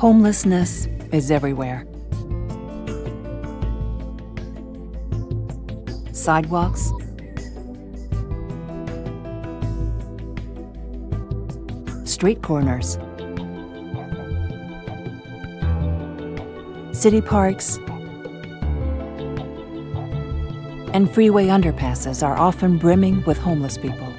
Homelessness is everywhere. Sidewalks, street corners, city parks, and freeway underpasses are often brimming with homeless people.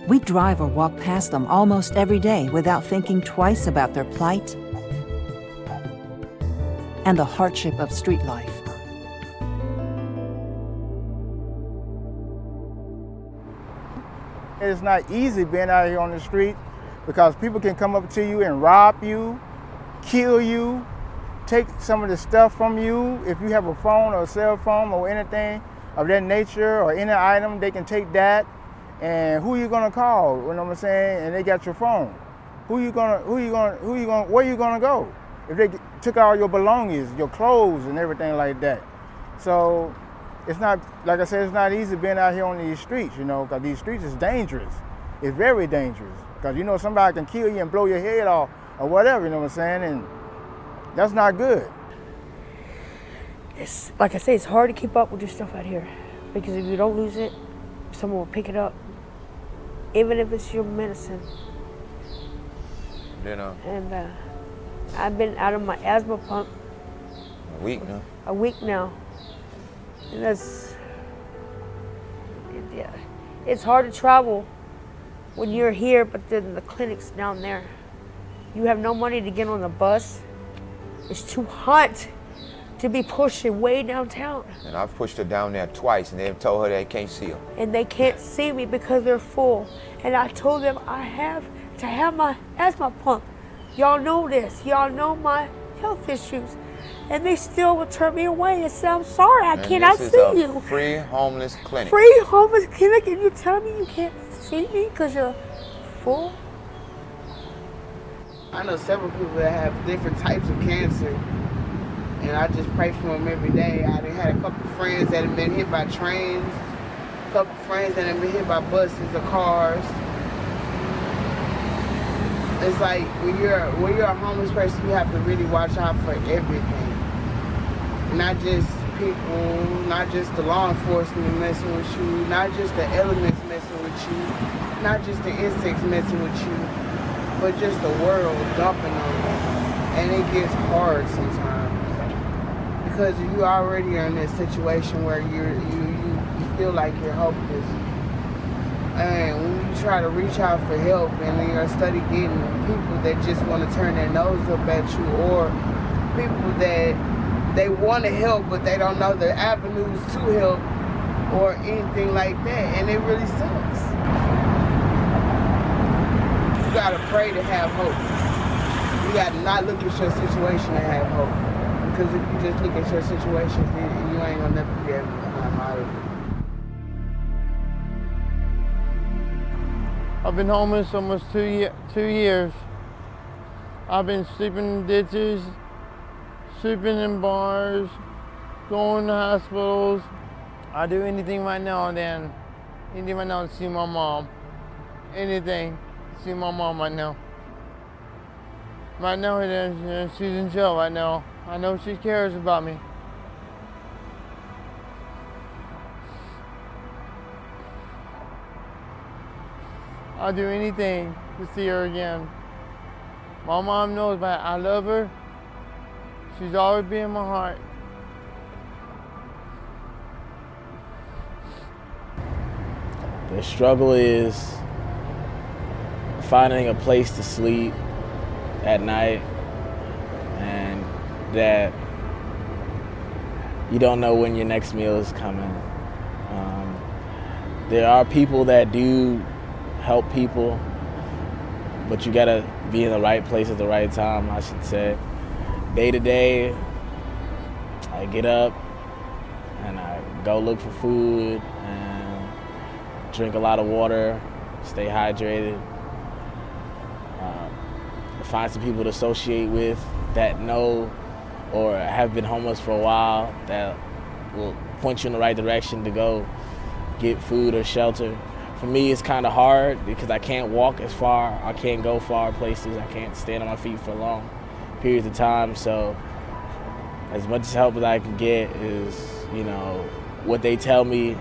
We drive or walk past them almost every day without thinking twice about their plight and the hardship of street life. It's not easy being out here on the street because people can come up to you and rob you, kill you, take some of the stuff from you. If you have a phone or a cell phone or anything of that nature or any item, they can take that. And who you gonna call? You know what I'm saying? And they got your phone. Where you gonna go? If they took all your belongings, your clothes and everything like that. So it's not, like I said, it's not easy being out here on these streets, you know, because these streets is dangerous. It's very dangerous. Because you know somebody can kill you and blow your head off or whatever, you know what I'm saying? And that's not good. It's, like I say, it's hard to keep up with your stuff out here. Because if you don't lose it, someone will pick it up. Even if it's your medicine. You know. And I've been out of my asthma pump. A week now. A week now. And yeah, it's hard to travel when you're here, but then the clinic's down there. You have no money to get on the bus. It's too hot to be pushing way downtown. And I've pushed her down there twice, and they've told her they can't see her. And they can't see me because they're full. And I told them I have to have my asthma pump. Y'all know this. Y'all know my health issues. And they still would turn me away and say, I'm sorry, I cannot see you. This is a free homeless clinic. Free homeless clinic, and you tell me you can't see me because you're full? I know several people that have different types of cancer, and I just pray for them every day. I done had a couple friends that have been hit by trains, a couple friends that have been hit by buses or cars. It's like when you're a homeless person, you have to really watch out for everything. Not just people, not just the law enforcement messing with you, not just the elements messing with you, not just the insects messing with you, but just the world dumping on you. And it gets hard sometimes because you already are in this situation where you feel like you're hopeless. And when you try to reach out for help and then you're study getting people that just want to turn their nose up at you, or people that they want to help but they don't know the avenues to help or anything like that, and it really sucks. You gotta pray to have hope. You gotta not look at your situation and have hope, because if you just look at your situation, you ain't gonna never be able to come out of it. I've been homeless almost 2 years. I've been sleeping in ditches, sleeping in bars, going to hospitals. I do anything right now and then. Anything right now to see my mom. Anything to see my mom right now. Right now she's in jail right now. I know she cares about me. I'll do anything to see her again. My mom knows that I love her. She's always been in my heart. The struggle is finding a place to sleep at night, and that you don't know when your next meal is coming. There are people that do help people, but you gotta be in the right place at the right time, I should say. Day to day, I get up and I go look for food and drink a lot of water, stay hydrated. find some people to associate with that know or have been homeless for a while that will point you in the right direction to go get food or shelter. For me, it's kind of hard because I can't walk as far, I can't go far places, I can't stand on my feet for long periods of time. So as much help as I can get is, you know, what they tell me,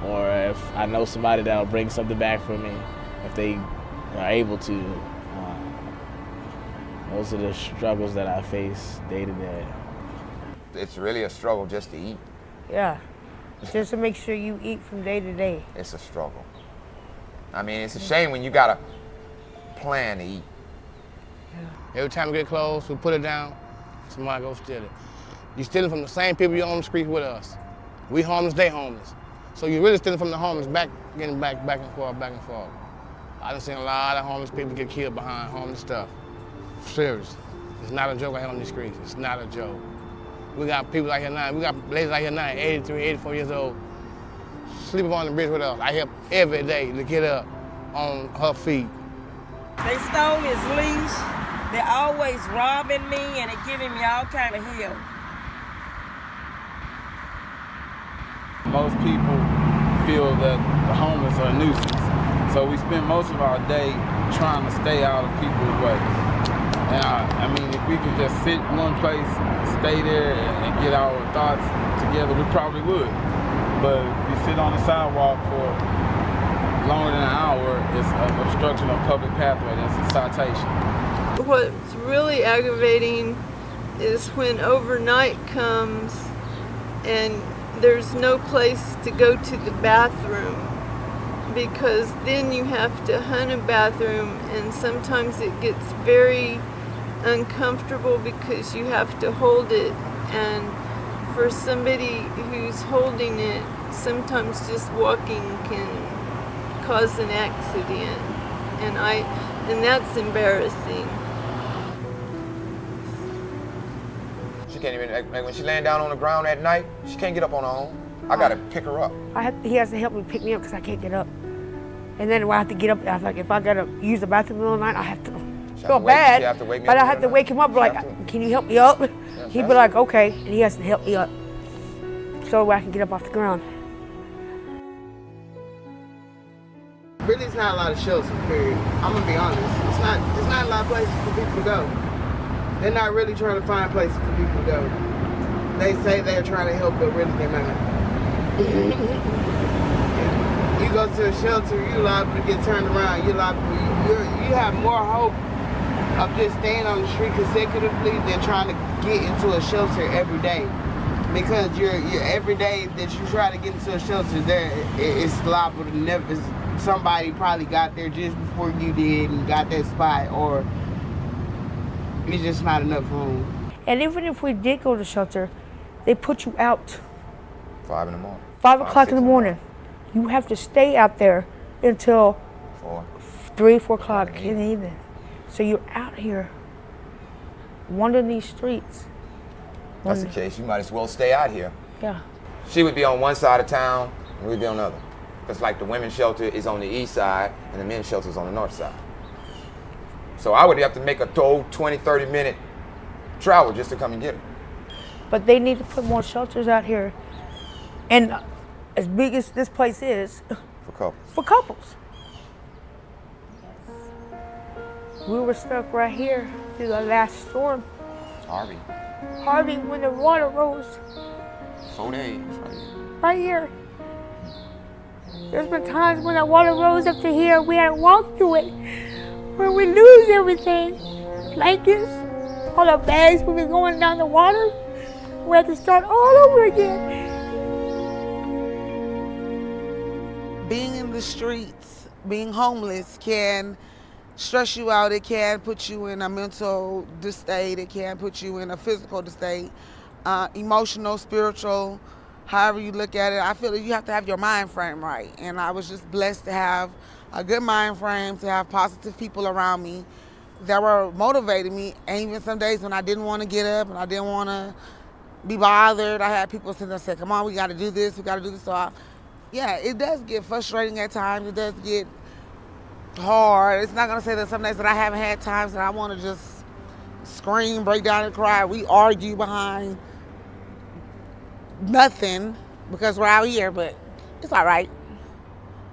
or if I know somebody that'll bring something back for me, if they are able to. Those are the struggles that I face day to day. It's really a struggle just to eat. Yeah, just to make sure you eat from day to day. It's a struggle. I mean, it's a shame when you got a plan to eat. Every time we get close, we put it down, somebody go steal it. You're stealing from the same people you're on the street with us. We homeless, they homeless. So you're really stealing from the homeless, getting back and forth. I done seen a lot of homeless people get killed behind homeless stuff. Serious. It's not a joke out here on these streets. It's not a joke. We got people out here now, we got ladies out here now, 83, 84 years old, sleeping on the bridge with us. I help every day to get up on her feet. They stole his leash. They're always robbing me and they're giving me all kind of hell. Most people feel that the homeless are a nuisance. So we spend most of our day trying to stay out of people's way. And I mean, if we could just sit in one place, stay there, and get our thoughts together, we probably would. But if you sit on the sidewalk for longer than an hour, it's an obstruction of public pathway. That's a citation. What's really aggravating is when overnight comes and there's no place to go to the bathroom, because then you have to hunt a bathroom, and sometimes it gets very uncomfortable because you have to hold it, and for somebody who's holding it, sometimes just walking can cause an accident, and that's embarrassing. She can't even, like when she's laying down on the ground at night, she can't get up on her own. I gotta pick her up. He has to help me pick me up because I can't get up. And then when I have to get up, I was like, if I gotta use the bathroom in the middle of the night, I have to feel bad. But I have to wake him up, like, can you help me up? He'd be like, okay, and he has to help me up so I can get up off the ground. Really, it's not a lot of shelters, period. I'm gonna be honest. It's not a lot of places for people to go. They're not really trying to find places for people to go. They say they're trying to help, but really they're not. You go to a shelter, you're liable to get turned around. You have more hope of just staying on the street consecutively than trying to get into a shelter every day. Because you're every day that you try to get into a shelter, it's liable to never. Somebody probably got there just before you did and got that spot, or it's just not enough room. And even if we did go to shelter, they put you out. 5 in the morning. 5 o'clock in the morning. You have to stay out there until 3, 4 o'clock in the evening. So you're out here wandering these streets. That's the case. You might as well stay out here. Yeah. She would be on one side of town, and we'd be on the other. It's like the women's shelter is on the east side, and the men's shelter is on the north side. So I would have to make a 20, 30-minute travel just to come and get her. But they need to put more shelters out here. And as big as this place is, for couples. For couples. We were stuck right here through the last storm. Harvey. Harvey, when the water rose. 4 days, right here. Right here. There's been times when that water rose up to here, we had to walk through it, where we lose everything. Blankets, all our bags, we were going down the water. We had to start all over again. Being in the streets, being homeless can stress you out. It can put you in a mental state. It can put you in a physical state, emotional, spiritual, however you look at it. I feel that you have to have your mind frame right. And I was just blessed to have a good mind frame, to have positive people around me that were motivating me. And even some days when I didn't want to get up and I didn't want to be bothered, I had people sitting there saying, come on, we got to do this, we got to do this. So yeah, it does get frustrating at times. It does get hard. It's not gonna say that some days that I haven't had times that I want to just scream, break down, and cry. We argue behind nothing because we're out here, but it's all right.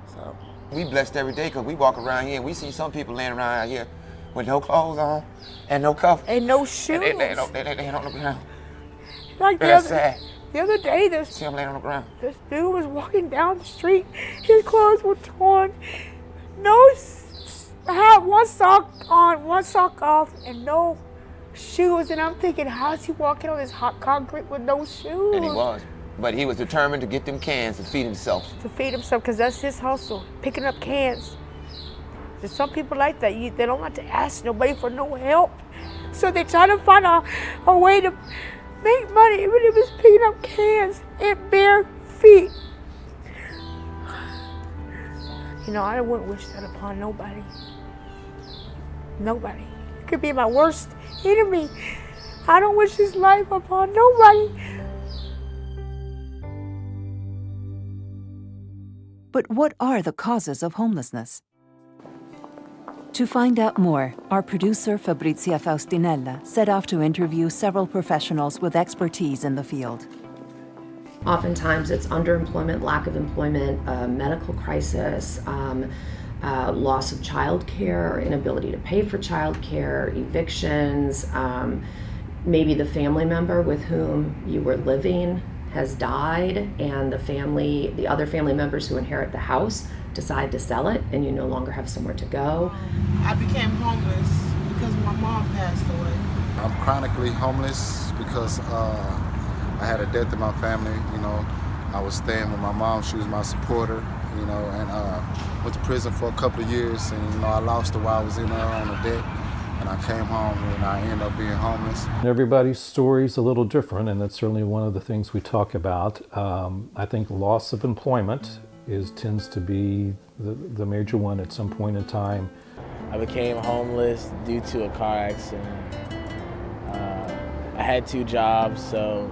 So we blessed every day because we walk around here and we see some people laying around out here with no clothes on and no cover and no shoes. And they on the ground. Like That's sad. The other day, see him laying on the ground. This dude was walking down the street. His clothes were torn. Had one sock on, one sock off, and no shoes. And I'm thinking, how's he walking on this hot concrete with no shoes? And he was. But he was determined to get them cans to feed himself. Because that's his hustle, picking up cans. There's some people like that. They don't like to ask nobody for no help. So they try to find a way to make money, even if it's picking up cans and bare feet. You know, I wouldn't wish that upon nobody. Nobody. It could be my worst enemy. I don't wish his life upon nobody. But what are the causes of homelessness? To find out more, our producer Fabrizia Faustinella set off to interview several professionals with expertise in the field. Oftentimes it's underemployment, lack of employment, medical crisis, loss of child care, inability to pay for child care, evictions, maybe the family member with whom you were living has died and the other family members who inherit the house decide to sell it and you no longer have somewhere to go. I became homeless because my mom passed away. I'm chronically homeless because I had a death in my family. You know, I was staying with my mom. She was my supporter, you know, and went to prison for a couple of years. And, you know, I lost her while I was in there on the deck. And I came home and I ended up being homeless. Everybody's story is a little different, and that's certainly one of the things we talk about. I think loss of employment tends to be the major one at some point in time. I became homeless due to a car accident. I had 2 jobs, so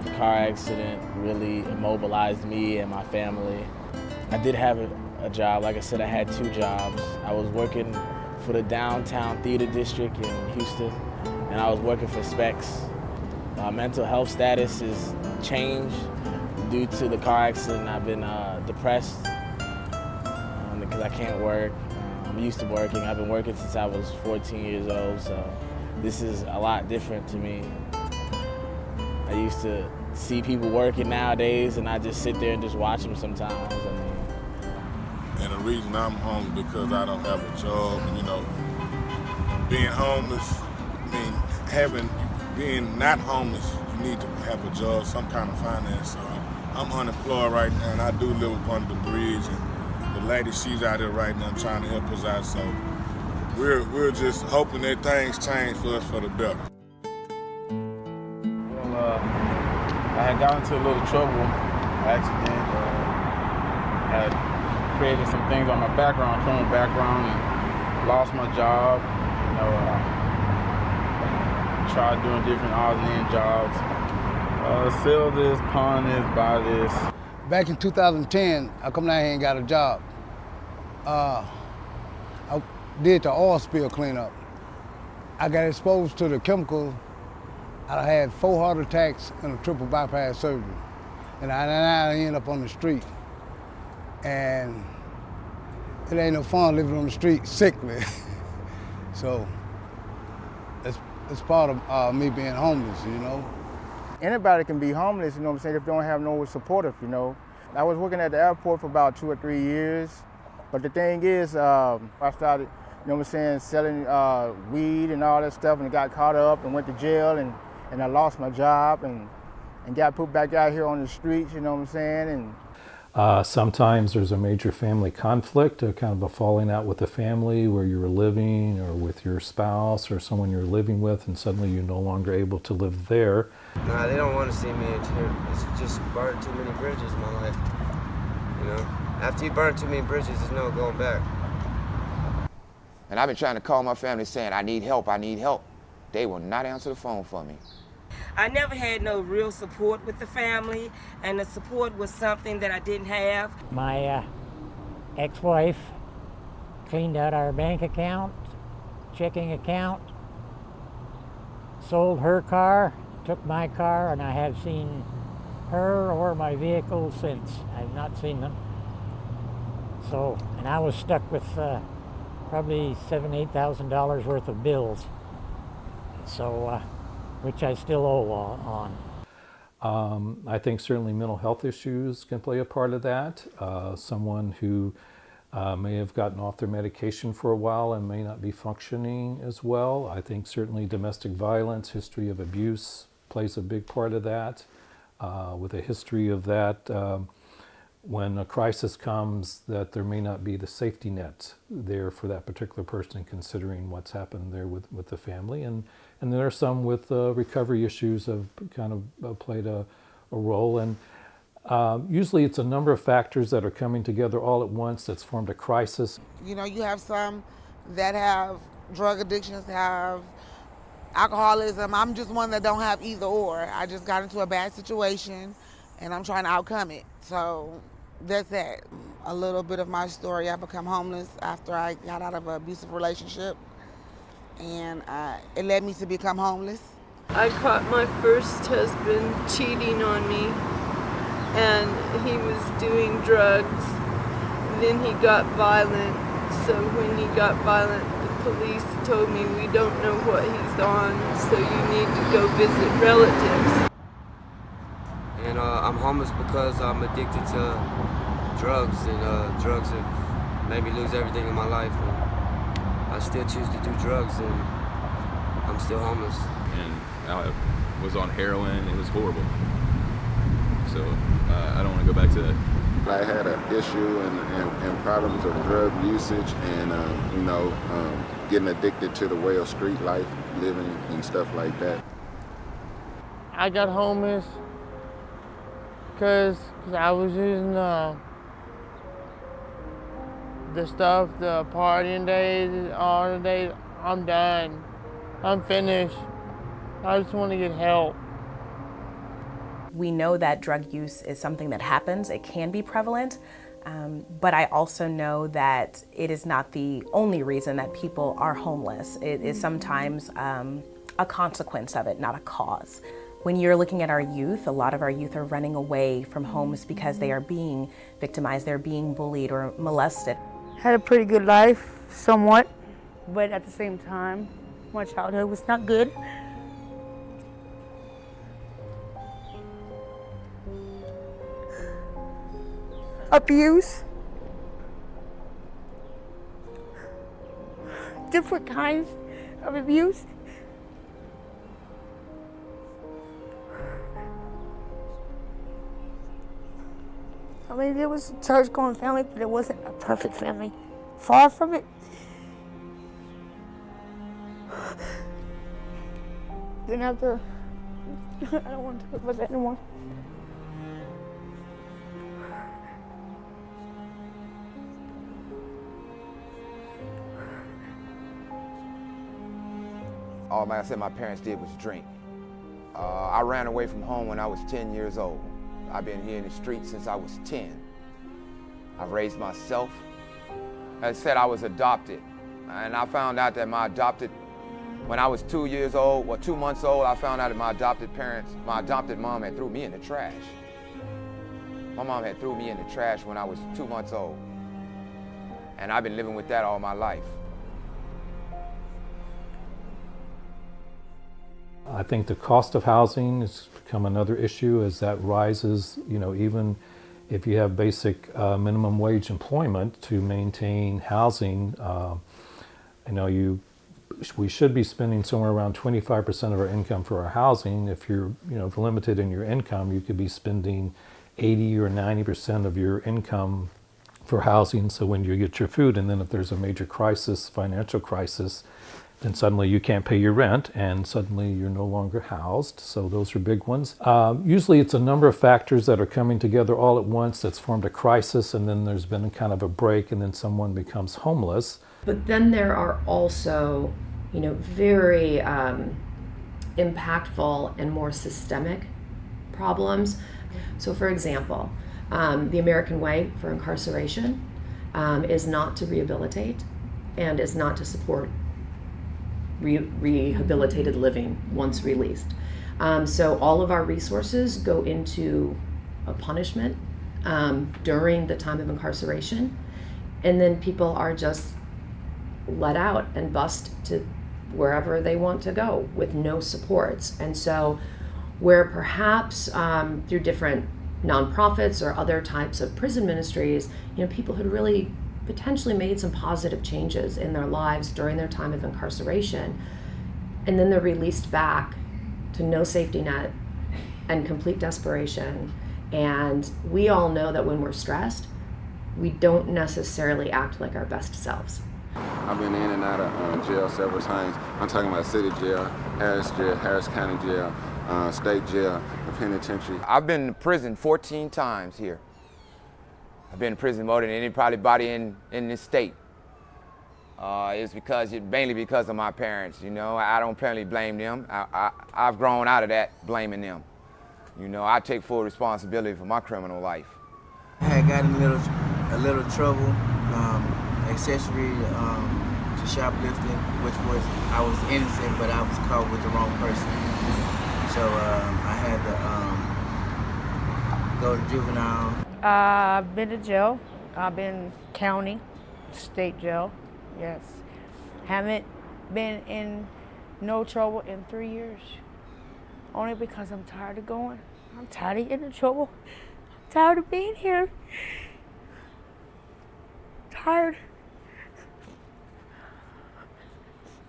the car accident really immobilized me and my family. I did have a job. Like I said, I had 2 jobs. I was working for the downtown theater district in Houston, and I was working for Specs. My mental health status has changed due to the car accident. I've been depressed because I can't work. I'm used to working. I've been working since I was 14 years old, so this is a lot different to me. I used to see people working nowadays, and I just sit there and just watch them sometimes. And the reason I'm homeless because I don't have a job, and you know, being homeless, being not homeless, you need to have a job, some kind of finance. So I'm unemployed right now, and I do live up under the bridge, and the lady, she's out there right now trying to help us out. So we're just hoping that things change for us for the better. Well, I had got into a little trouble, accident, had created some things on my background, criminal background, and lost my job. You know, tried doing different odds and end jobs. Sell this, pawn this, buy this. Back in 2010, I come down here and got a job. I did the oil spill cleanup. I got exposed to the chemicals. I had 4 heart attacks and a triple bypass surgery. And I ended up on the street. And it ain't no fun living on the street sickly. So it's part of me being homeless, you know. Anybody can be homeless, you know what I'm saying, if they don't have no supportive, you know. I was working at the airport for about 2 or 3 years, but the thing is, I started, you know what I'm saying, selling weed and all that stuff, and got caught up and went to jail, and I lost my job and got put back out here on the streets, you know what I'm saying. And sometimes there's a major family conflict, a kind of a falling out with the family where you were living or with your spouse or someone you're living with, and suddenly you're no longer able to live there. Nah, they don't want to see me here. It's just burned too many bridges in my life. You know, after you burn too many bridges, there's no going back. And I've been trying to call my family saying, I need help, I need help. They will not answer the phone for me. I never had no real support with the family, and the support was something that I didn't have. My ex-wife cleaned out our bank account, checking account, sold her car, took my car, and I have seen her or my vehicle since. I've not seen them. So, and I was stuck with probably $7,000, $8,000 worth of bills. So, which I still owe on. I think certainly mental health issues can play a part of that. Someone who may have gotten off their medication for a while and may not be functioning as well. I think certainly domestic violence, history of abuse plays a big part of that. With a history of that, when a crisis comes, that there may not be the safety net there for that particular person, considering what's happened there with the family. And there are some with recovery issues have kind of played a role. And usually it's a number of factors that are coming together all at once that's formed a crisis. You know, you have some that have drug addictions, have alcoholism. I'm just one that don't have either or. I just got into a bad situation and I'm trying to outcome it. So that's that. A little bit of my story. I became homeless after I got out of an abusive relationship, and it led me to become homeless. I caught my first husband cheating on me, and he was doing drugs. Then he got violent. So when he got violent, the police told me, we don't know what he's on, so you need to go visit relatives. And I'm homeless because I'm addicted to drugs, and drugs have made me lose everything in my life. And I still choose to do drugs, and I'm still homeless. And I was on heroin. It was horrible. So I don't want to go back to that. I had an issue and problems of drug usage and, getting addicted to the way of street life, living and stuff like that. I got homeless because I was using the stuff, the partying days, all the days. I'm done. I'm finished. I just want to get help. We know that drug use is something that happens. It can be prevalent, but I also know that it is not the only reason that people are homeless. It is sometimes a consequence of it, not a cause. When you're looking at our youth, a lot of our youth are running away from homes because they are being victimized, they're being bullied or molested. Had a pretty good life, somewhat, but at the same time, my childhood was not good. Abuse, different kinds of abuse. I mean, it was a church-going family, but it wasn't a perfect family. Far from it. Then after, I don't want to talk about that anymore. All like I said, my parents did was drink. I ran away from home when I was 10 years old. I've been here in the streets since I was 10. I've raised myself. As I said, I was adopted. And I found out that when I was 2 years old, or 2 months old, I found out that my adopted mom had threw me in the trash. My mom had threw me in the trash when I was 2 months old. And I've been living with that all my life. I think the cost of housing has become another issue as that rises, even if you have basic minimum wage employment to maintain housing. We should be spending somewhere around 25% of our income for our housing. If you're limited in your income, you could be spending 80 or 90% of your income for housing. So when you get your food, and then if there's a major crisis, financial crisis, then suddenly you can't pay your rent and suddenly you're no longer housed. So those are big ones. Usually it's a number of factors that are coming together all at once that's formed a crisis, and then there's been kind of a break, and then someone becomes homeless. But then there are also, very impactful and more systemic problems. So for example, the American way for incarceration is not to rehabilitate, and is not to support rehabilitated living once released. So all of our resources go into a punishment during the time of incarceration, and then people are just let out and bused to wherever they want to go with no supports. And so where perhaps through different nonprofits or other types of prison ministries, people had really potentially made some positive changes in their lives during their time of incarceration, and then they're released back to no safety net and complete desperation. And we all know that when we're stressed, we don't necessarily act like our best selves. I've been in and out of jail several times. I'm talking about city jail, Harris County jail, state jail, the penitentiary. I've been to prison 14 times here. I've been in prison more than anybody in this state. It's mainly because of my parents, I don't apparently blame them. I've grown out of that, blaming them. I take full responsibility for my criminal life. I had gotten a little trouble, accessory to shoplifting, which I was innocent, but I was caught with the wrong person. So I had to go to juvenile. I've been to jail. I've been county, state jail, yes. Haven't been in no trouble in 3 years. Only because I'm tired of going. I'm tired of getting in trouble. I'm tired of being here. Tired.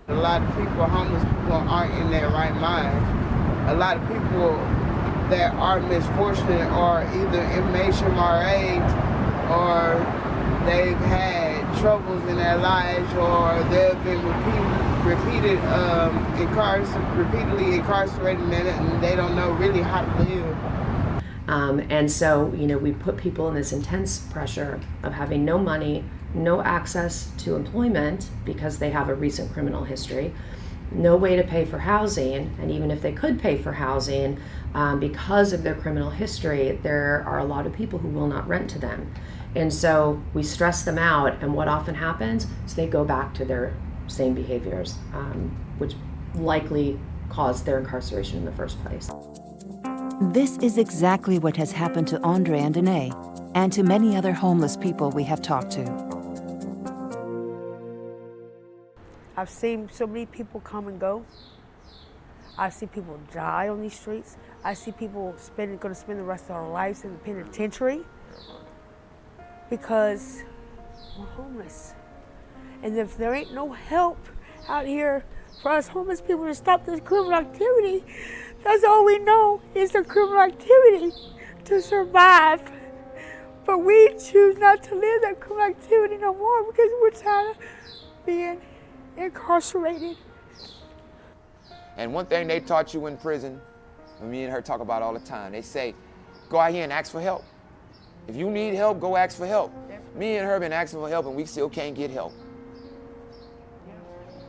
A lot of people, homeless people, aren't in their right mind. A lot of people that are misfortunate are either inmation or age, or they've had troubles in their lives, or they've been repeatedly incarcerated, and they don't know really how to live. And so, we put people in this intense pressure of having no money, no access to employment because they have a recent criminal history, no way to pay for housing, and even if they could pay for housing, because of their criminal history, there are a lot of people who will not rent to them. And so we stress them out, and what often happens is they go back to their same behaviors, which likely caused their incarceration in the first place. This is exactly what has happened to Andre and Danae, and to many other homeless people we have talked to. I've seen so many people come and go. I see people die on these streets. I see people going to spend the rest of their lives in the penitentiary because we're homeless. And if there ain't no help out here for us homeless people to stop this criminal activity, that's all we know is the criminal activity to survive. But we choose not to live that criminal activity no more because we're tired of being incarcerated. And one thing they taught you in prison, when me and her talk about all the time, they say, go out here and ask for help. If you need help, go ask for help. Me and her been asking for help and we still can't get help.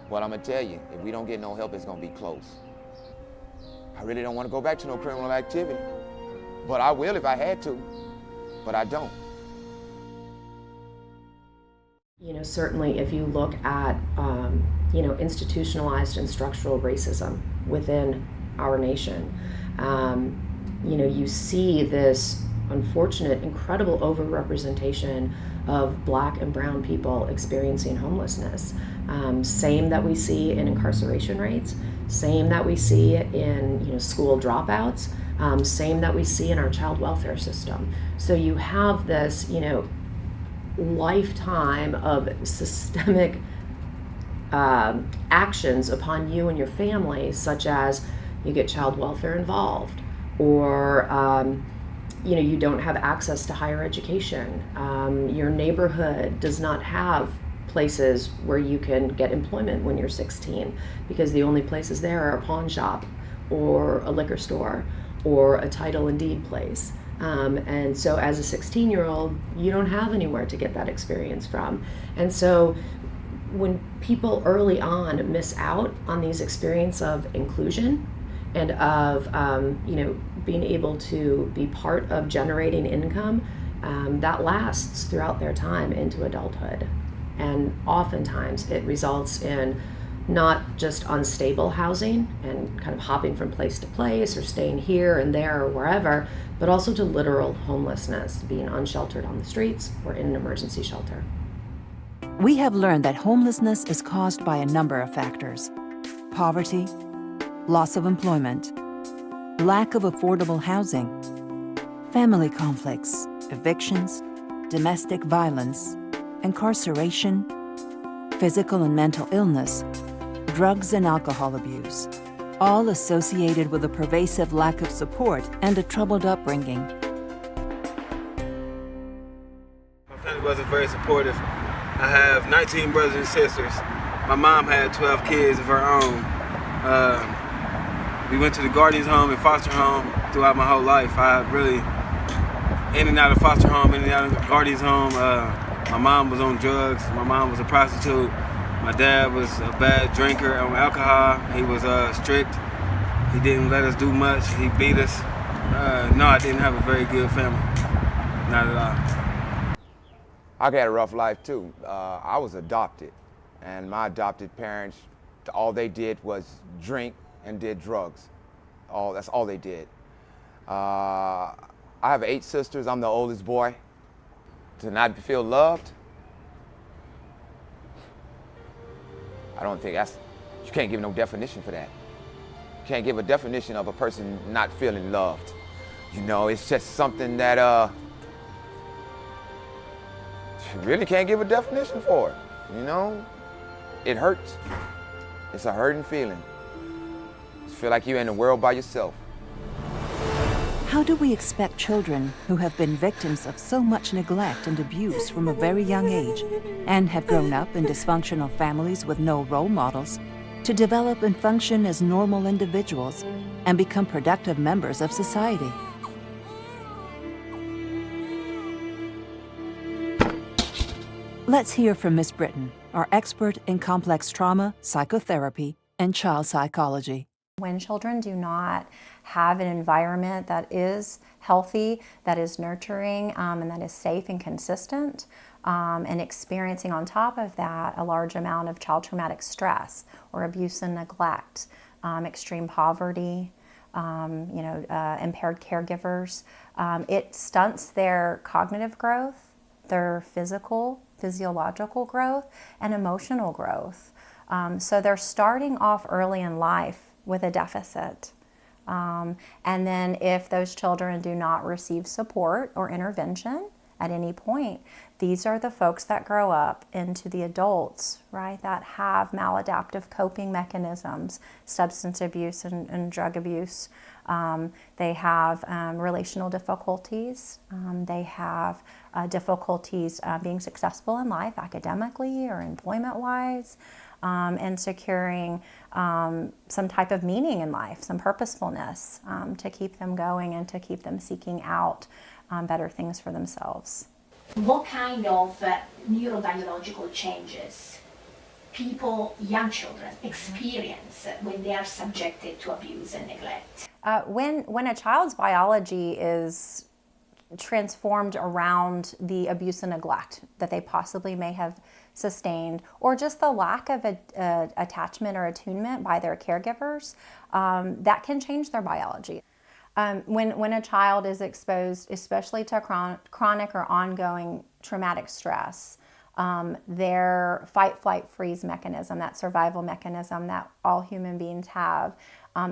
Well, I'm gonna tell you, if we don't get no help, it's gonna be close. I really don't want to go back to no criminal activity, but I will if I had to, but I don't. Certainly if you look at, institutionalized and structural racism within our nation, you see this unfortunate, incredible overrepresentation of Black and brown people experiencing homelessness. Same that we see in incarceration rates, same that we see in school dropouts, same that we see in our child welfare system. So you have this lifetime of systemic actions upon you and your family, such as you get child welfare involved, or you don't have access to higher education. Your neighborhood does not have places where you can get employment when you're 16 because the only places there are a pawn shop or a liquor store or a title and deed place. And so as a 16-year-old, you don't have anywhere to get that experience from. And so when people early on miss out on these experiences of inclusion and of being able to be part of generating income, that lasts throughout their time into adulthood. And oftentimes it results in not just unstable housing and kind of hopping from place to place or staying here and there or wherever, but also to literal homelessness, being unsheltered on the streets or in an emergency shelter. We have learned that homelessness is caused by a number of factors: poverty, loss of employment, lack of affordable housing, family conflicts, evictions, domestic violence, incarceration, physical and mental illness, drugs and alcohol abuse, all associated with a pervasive lack of support and a troubled upbringing. My family wasn't very supportive. I have 19 brothers and sisters. My mom had 12 kids of her own. We went to the Guardians home and foster home throughout my whole life. I really, in and out of foster home, in and out of the Guardians home. My mom was on drugs. My mom was a prostitute. My dad was a bad drinker on alcohol. He was strict. He didn't let us do much. He beat us. No, I didn't have a very good family. Not at all. I had a rough life too. I was adopted, and my adopted parents, all they did was drink and did drugs. That's all they did. I have 8 sisters. I'm the oldest boy. To not feel loved, I don't think you can't give no definition for that. You can't give a definition of a person not feeling loved. You know, it's just something that you really can't give a definition for it. You know, it hurts. It's a hurting feeling. You feel like you're in the world by yourself. How do we expect children who have been victims of so much neglect and abuse from a very young age and have grown up in dysfunctional families with no role models to develop and function as normal individuals and become productive members of society? Let's hear from Ms. Britton, our expert in complex trauma, psychotherapy, and child psychology. When children do not have an environment that is healthy, that is nurturing, and that is safe and consistent, and experiencing on top of that a large amount of child traumatic stress or abuse and neglect, extreme poverty, impaired caregivers, it stunts their cognitive growth, their physiological growth, and emotional growth. So they're starting off early in life with a deficit. And then if those children do not receive support or intervention at any point, these are the folks that grow up into the adults, right, that have maladaptive coping mechanisms, substance abuse and drug abuse. They have relational difficulties. They have difficulties being successful in life academically or employment-wise. And securing some type of meaning in life, some purposefulness to keep them going and to keep them seeking out better things for themselves. What kind of neurobiological changes young children experience when they are subjected to abuse and neglect? When a child's biology is transformed around the abuse and neglect that they possibly may have sustained, or just the lack of attachment or attunement by their caregivers, that can change their biology. When a child is exposed, especially to chronic or ongoing traumatic stress, their fight, flight, freeze mechanism, that survival mechanism that all human beings have,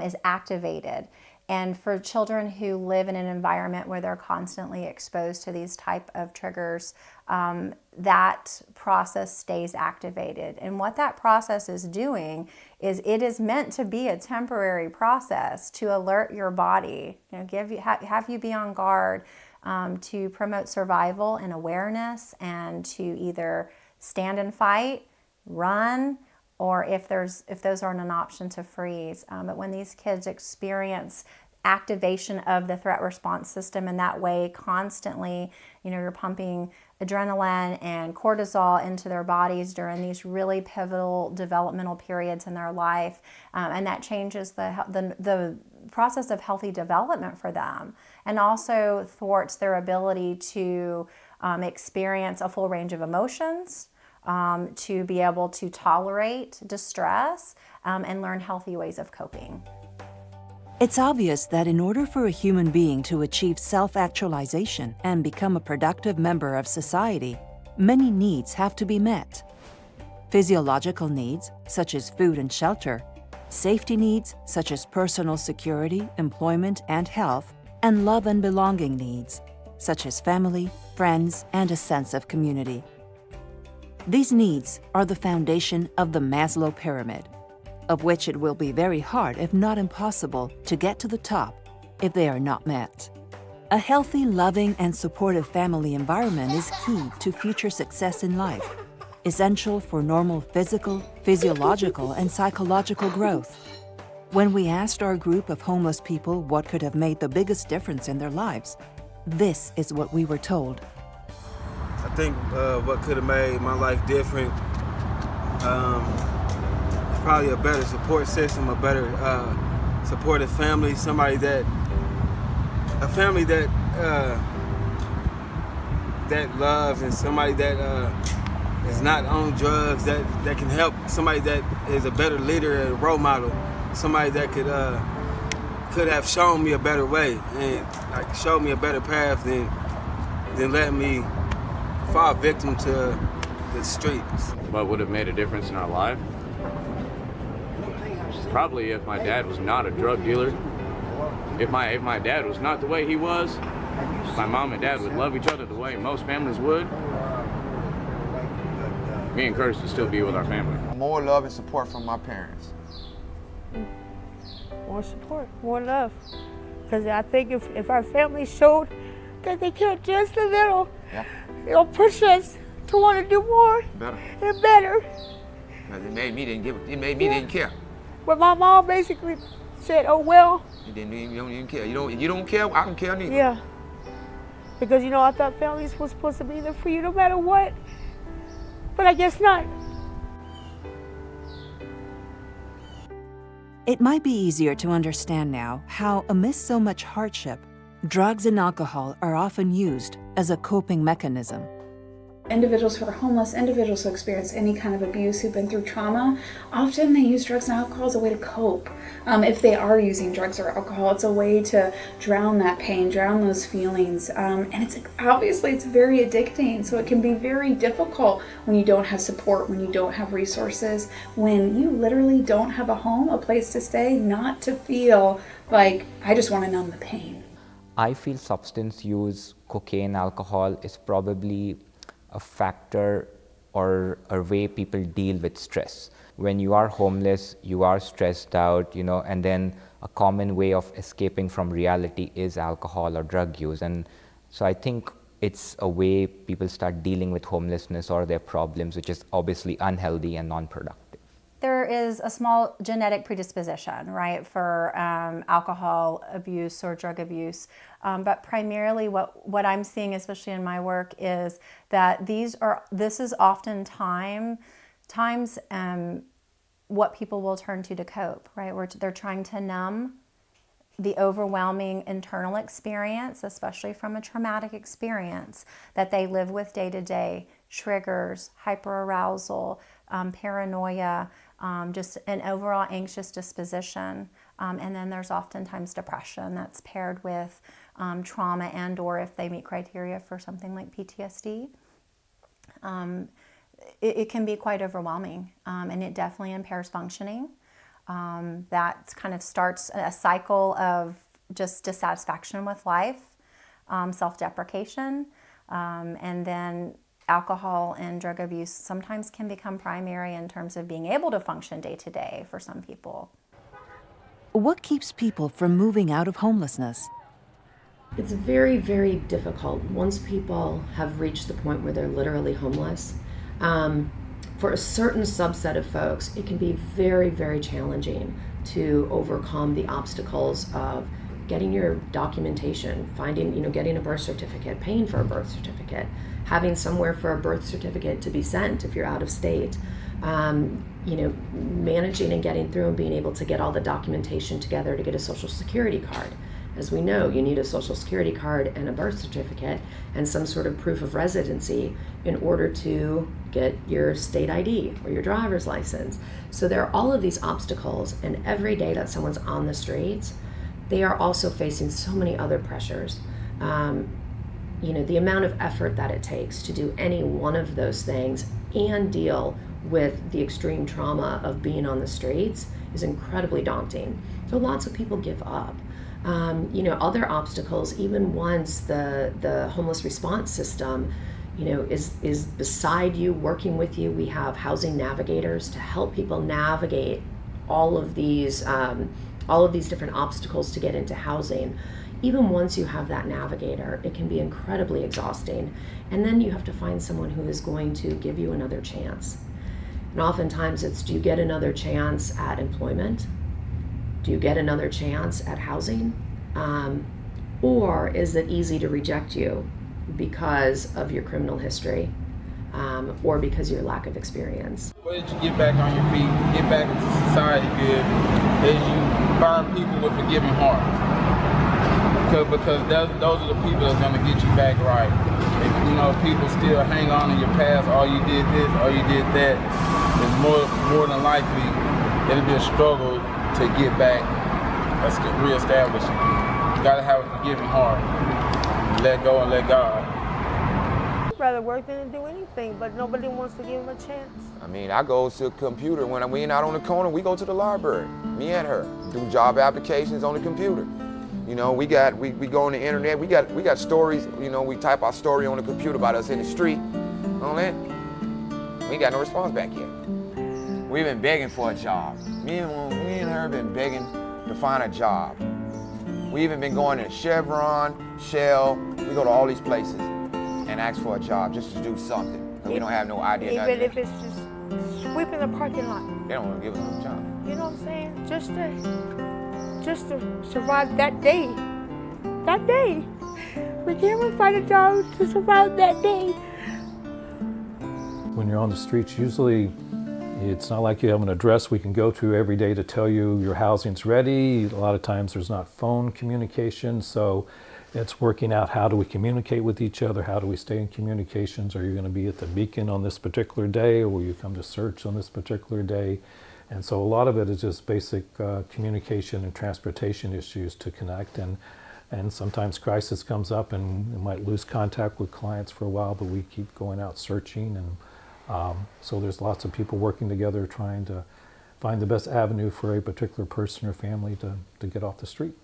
is activated. And for children who live in an environment where they're constantly exposed to these type of triggers, that process stays activated. And what that process is doing is it is meant to be a temporary process to alert your body, have you be on guard, to promote survival and awareness, and to either stand and fight, run, or if those aren't an option, to freeze. But when these kids experience activation of the threat response system in that way constantly, you're pumping adrenaline and cortisol into their bodies during these really pivotal developmental periods in their life, and that changes the process of healthy development for them, and also thwarts their ability to experience a full range of emotions, to be able to tolerate distress and learn healthy ways of coping. It's obvious that in order for a human being to achieve self-actualization and become a productive member of society, many needs have to be met. Physiological needs, such as food and shelter, safety needs, such as personal security, employment, and health, and love and belonging needs, such as family, friends, and a sense of community. These needs are the foundation of the Maslow pyramid, of which it will be very hard, if not impossible, to get to the top if they are not met. A healthy, loving, and supportive family environment is key to future success in life, essential for normal physical, physiological, and psychological growth. When we asked our group of homeless people what could have made the biggest difference in their lives, this is what we were told. I think what could have made my life different is probably a better support system, a better supportive family, a family that loves, and somebody that is not on drugs, that can help, somebody that is a better leader and role model, somebody that could have shown me a better way and like showed me a better path than let me fall victim to the streets. What would have made a difference in our life? Probably if my dad was not a drug dealer. If my dad was not the way he was, my mom and dad would love each other the way most families would. Me and Curtis would still be with our family. More love and support from my parents. More support, more love. Because I think if our family showed that they care just a little, it'll push us to want to do more and better. It made me didn't care. But my mom basically said, "Oh well." You don't even care. You don't care. I don't care neither. Yeah. Because I thought families was supposed to be there for you no matter what. But I guess not. It might be easier to understand now how, amidst so much hardship, drugs and alcohol are often used as a coping mechanism. Individuals who are homeless, individuals who experience any kind of abuse, who've been through trauma, often they use drugs and alcohol as a way to cope. If they are using drugs or alcohol, it's a way to drown that pain, drown those feelings. And it's very addicting, so it can be very difficult when you don't have support, when you don't have resources, when you literally don't have a home, a place to stay, not to feel like, I just want to numb the pain. I feel substance use, cocaine, alcohol is probably a factor or a way people deal with stress. When you are homeless, you are stressed out, and then a common way of escaping from reality is alcohol or drug use. And so I think it's a way people start dealing with homelessness or their problems, which is obviously unhealthy and non-productive. There is a small genetic predisposition, right, for alcohol abuse or drug abuse. But primarily what I'm seeing, especially in my work, is that this is oftentimes what people will turn to cope, right? Where they're trying to numb the overwhelming internal experience, especially from a traumatic experience that they live with day to day, triggers, hyperarousal, paranoia, just an overall anxious disposition. And then there's oftentimes depression that's paired with trauma, and or if they meet criteria for something like PTSD. It can be quite overwhelming, and it definitely impairs functioning. That kind of starts a cycle of just dissatisfaction with life, self-deprecation, and then alcohol and drug abuse sometimes can become primary in terms of being able to function day to day for some people. What keeps people from moving out of homelessness? It's very, very difficult once people have reached the point where they're literally homeless. For a certain subset of folks, it can be very, very challenging to overcome the obstacles of getting your documentation, getting a birth certificate, paying for a birth certificate, having somewhere for a birth certificate to be sent if you're out of state, managing and getting through and being able to get all the documentation together to get a Social Security card. As we know, you need a social security card and a birth certificate and some sort of proof of residency in order to get your state ID or your driver's license. So there are all of these obstacles, and every day that someone's on the streets, they are also facing so many other pressures. You know, the amount of effort that it takes to do any one of those things and deal with the extreme trauma of being on the streets is incredibly daunting. So lots of people give up. You know, other obstacles, even once the homeless response system, you know, is beside you, working with you. We have housing navigators to help people navigate all of these different obstacles to get into housing. Even once you have that navigator, it can be incredibly exhausting. And then you have to find someone who is going to give you another chance. And oftentimes it's, do you get another chance at employment? Do you get another chance at housing? Or is it easy to reject you because of your criminal history or because of your lack of experience? The way that you get back on your feet, get back into society good, is you find people with forgiving hearts. Because those are the people that's gonna get you back right. If you know people still hang on in your past, or you did this, or you did that, it's more than likely it'll be a struggle to get back, reestablishing people. You gotta have a forgiving heart. Let go and let God. I'd rather work than to do anything, but nobody wants to give them a chance. I mean, I go to a computer. When we ain't out on the corner, we go to the library, me and her, do job applications on the computer. You know, we go on the internet, we got stories, you know, we type our story on the computer about us in the street, all that. We ain't got no response back yet. We've been begging for a job. Me and her have been begging to find a job. We even been going to Chevron, Shell, we go to all these places and ask for a job just to do something. Because we don't have no idea. Even if it's just sweeping the parking lot. They don't want to give us a job. You know what I'm saying? Just to survive that day. That day. We can't even find a job to survive that day. When you're on the streets, usually it's not like you have an address we can go to every day to tell you your housing's ready. A lot of times there's not phone communication, so it's working out how do we communicate with each other, how do we stay in communications. Are you going to be at the Beacon on this particular day, or will you come to Search on this particular day? And so a lot of it is just basic communication and transportation issues to connect, and sometimes crisis comes up and we might lose contact with clients for a while, but we keep going out searching, and so there's lots of people working together trying to find the best avenue for a particular person or family to get off the street.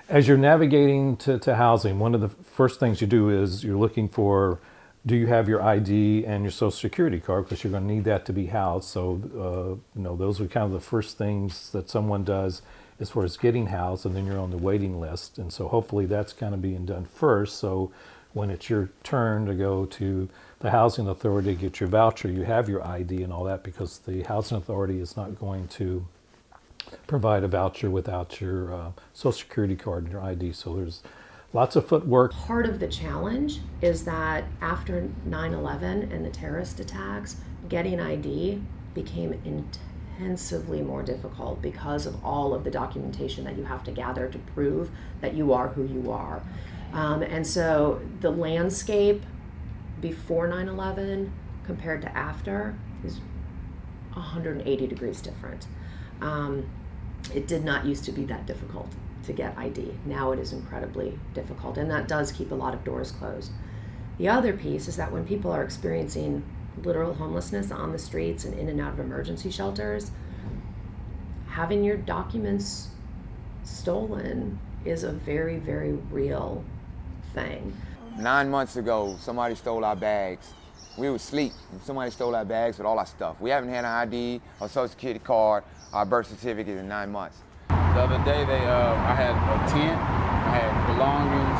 As you're navigating to housing, one of the first things you do is you're looking for, do you have your ID and your social security card, because you're going to need that to be housed. So you know, those are kind of the first things that someone does as far as getting housed, and then you're on the waiting list. And so hopefully that's kind of being done first. So when it's your turn to go to the housing authority to get your voucher, you have your ID and all that, because the housing authority is not going to provide a voucher without your social security card and your ID. So there's lots of footwork. Part of the challenge is that after 9/11 and the terrorist attacks, getting ID became intensively more difficult because of all of the documentation that you have to gather to prove that you are who you are. And so the landscape before 9/11 compared to after is 180 degrees different. It did not used to be that difficult to get ID. Now it is incredibly difficult, and that does keep a lot of doors closed. The other piece is that when people are experiencing literal homelessness on the streets and in and out of emergency shelters, having your documents stolen is a very, very real thing. 9 months ago, somebody stole our bags. We were asleep, and somebody stole our bags with all our stuff. We haven't had an ID, a social security card, our birth certificate in 9 months. The other day, I had a tent, I had belongings,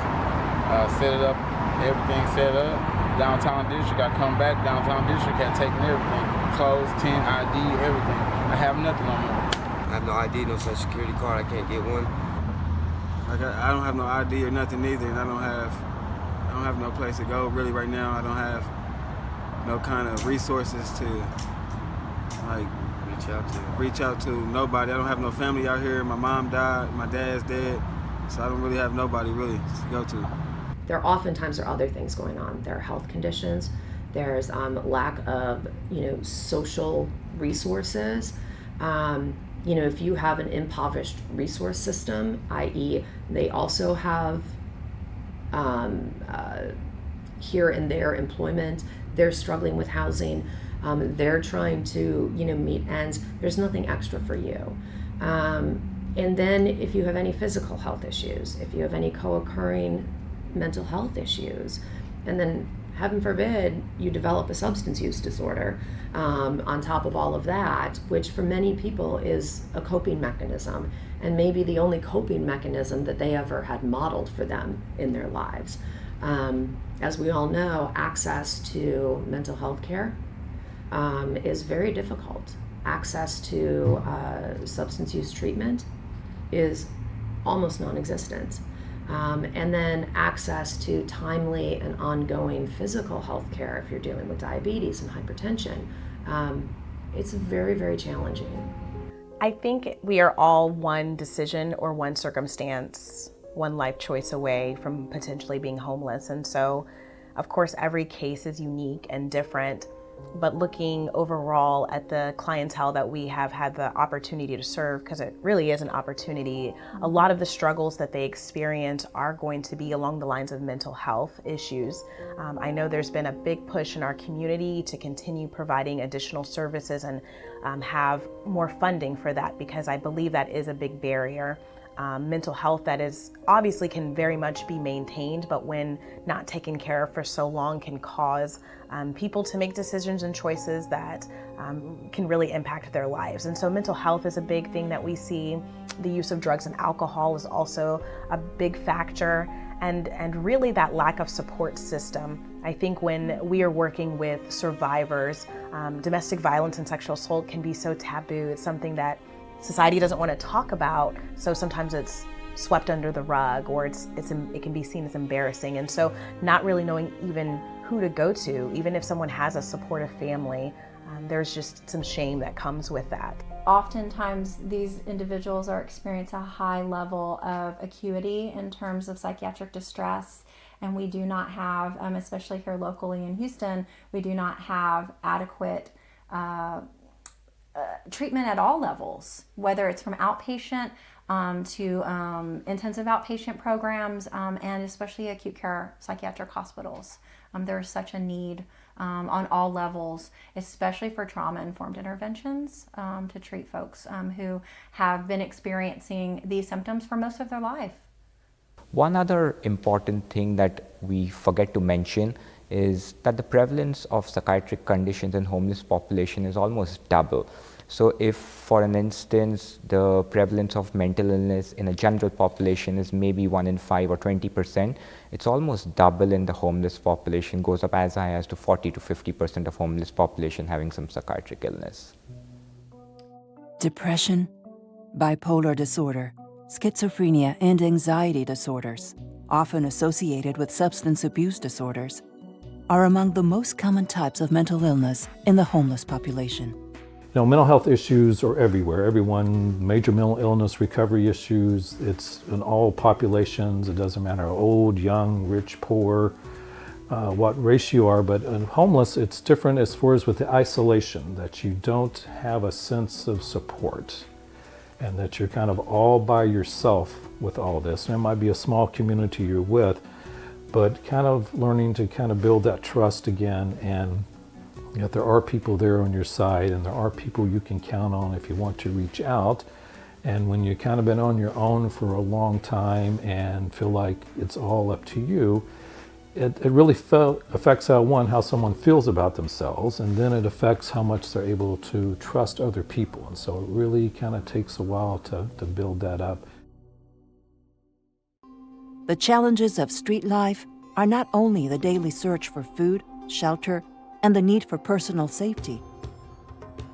set it up, everything set up. Downtown district, I come back, downtown district had taken everything. Clothes, tent, ID, everything. I have nothing on me. I have no ID, no social security card, I can't get one. I don't have no ID or nothing either, and I don't have no place to go really right now. I don't have no kind of resources to like reach out to nobody. I don't have no family out here. My mom died, my dad's dead. So I don't really have nobody really to go to. There oftentimes are other things going on. There are health conditions. There's lack of, social resources. If you have an impoverished resource system, i.e. they also have here and there employment, they're struggling with housing, they're trying to, meet ends, there's nothing extra for you. And then if you have any physical health issues, if you have any co-occurring mental health issues, and then heaven forbid you develop a substance use disorder on top of all of that, which for many people is a coping mechanism, and maybe the only coping mechanism that they ever had modeled for them in their lives. As we all know, access to mental health care is very difficult. Access to substance use treatment is almost non-existent. And then access to timely and ongoing physical health care if you're dealing with diabetes and hypertension. It's very, very challenging. I think we are all one decision or one circumstance, one life choice away from potentially being homeless. And so, of course, every case is unique and different. But looking overall at the clientele that we have had the opportunity to serve, because it really is an opportunity, a lot of the struggles that they experience are going to be along the lines of mental health issues. I know there's been a big push in our community to continue providing additional services and have more funding for that, because I believe that is a big barrier. Mental health that is obviously can very much be maintained, but when not taken care of for so long can cause people to make decisions and choices that can really impact their lives. And so mental health is a big thing that we see. The use of drugs and alcohol is also a big factor, and really that lack of support system. I think when we are working with survivors, domestic violence and sexual assault can be so taboo. It's something that society doesn't want to talk about, so sometimes it's swept under the rug, or it can be seen as embarrassing. And so not really knowing even who to go to, even if someone has a supportive family, there's just some shame that comes with that. Oftentimes these individuals are experiencing a high level of acuity in terms of psychiatric distress, and we do not have, especially here locally in Houston, we do not have adequate treatment at all levels, whether it's from outpatient to intensive outpatient programs, and especially acute care psychiatric hospitals. There is such a need on all levels, especially for trauma-informed interventions to treat folks who have been experiencing these symptoms for most of their life. One other important thing that we forget to mention is that the prevalence of psychiatric conditions in homeless population is almost double. So if, for an instance, the prevalence of mental illness in a general population is maybe 1 in 5 or 20%, it's almost double in the homeless population, goes up as high as to 40 to 50% of homeless population having some psychiatric illness. Depression, bipolar disorder, schizophrenia, and anxiety disorders, often associated with substance abuse disorders, are among the most common types of mental illness in the homeless population. Mental health issues are everywhere. Everyone, major mental illness, recovery issues, it's in all populations. It doesn't matter old, young, rich, poor, what race you are. But in homeless, it's different as far as with the isolation, that you don't have a sense of support and that you're kind of all by yourself with all this. And it might be a small community you're with, but kind of learning to kind of build that trust again, and that there are people there on your side, and there are people you can count on if you want to reach out. And when you've kind of been on your own for a long time and feel like it's all up to you, it really affects how someone feels about themselves, and then it affects how much they're able to trust other people. And so it really kind of takes a while to build that up. The challenges of street life are not only the daily search for food, shelter, and the need for personal safety.